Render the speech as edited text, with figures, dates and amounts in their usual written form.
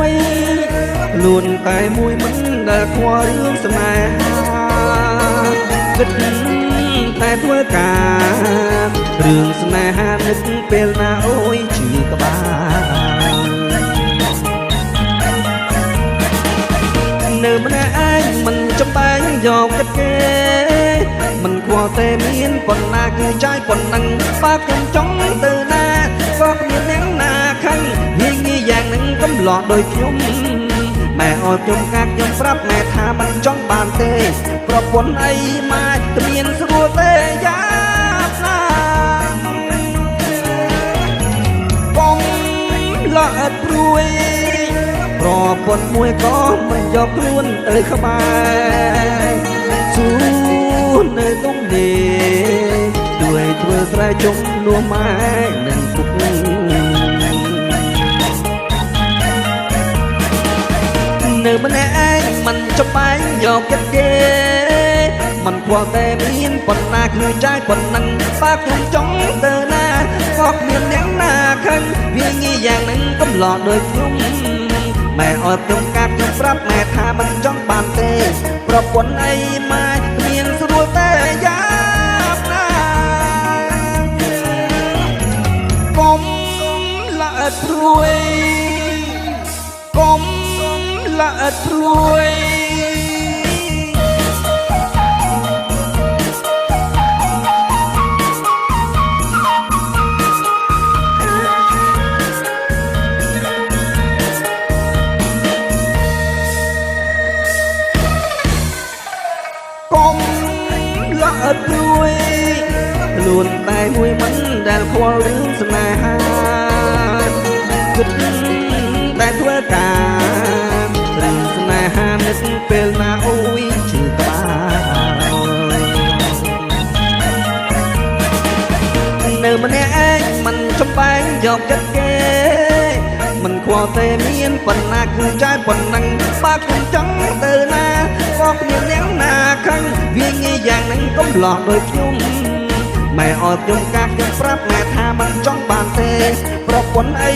យខ្លួនតែមួយមិនដែលខ្វល់រឿងស្នេហាគិតតែធ្វើការរឿងស្នេហានឹកពេលណាអូយជឿក្បាលនៅម្នាក់ឯងមិនចំបែងយកចិត្តគេមិនខ្វល់តែមានប៉ុណ្ណាគឺចាយប៉ុណ្ណឹងបើខ្ញុំចង់ទៅណាក៏គ្មានអ្នកណាខឹងងាយងាយយ៉ាងនឹងកំឡោះដោយខ្ញុំម៉ែអត់ខ្ញុំកាត់ខ្ញុំប្រាប់ម៉ែថាមិនចង់បានទេប្រពន្ធអីម៉ែគ្មានស្រួលទេយ៉ាណាកុំល្អិតព្រួយប្រពន្ធមួយក៏មិនយកខ្លួនទៅក្បែរសួរនៅទុំនេះជួយធ្វើស្រែជំនួសម៉ែនឹងពុកនៅម្នាក់ឯងមិនចំបែងយកចិត្តគេមិនខ្វល់តែមានប៉ុណ្ណាគឺចាយប៉ុណ្ណឹងបើខ្ញុំចង់ទៅណាក៏គ្មានអ្នកណាខឹងវាងាយយ៉ាងនឹងកំឡោះដោយខ្ញុំម៉ែអត់ខ្ញុំកាត់ខ្ញុំប្រាប់ម៉ែថាមិនចង់បានទេប្រពន្ធអីម៉ែគ្មានស្រួលទេយ៉ាណាកុំល្អិតព្រួយកុំល្អិតព្រួយកុំល្អិតព្រួយខ្លួនតែមួយមិនដែលខ្វល់រឿងស្នេហាគិតតែធ្វើការរឿងស្នេហានឹកពេលណាអូយជឿក្បាលនៅម្នាក់ឯងមិនចំបែងយកចិត្តគេមិនខ្វល់តែមានប៉ុណ្ណាគឺចាយប៉ុណ្ណឹងបើខ្ញុំចង់ទៅណាក៏គ្មានអ្នកណាខឹងវាងាយយ៉ាងនឹងកំឡោះដោយខ្ញុំម៉ែអត់ខ្ញុំកាត់ខ្ញុំប្រាប់ម៉ែថាមិនចង់បានទេប្រពន្ធអី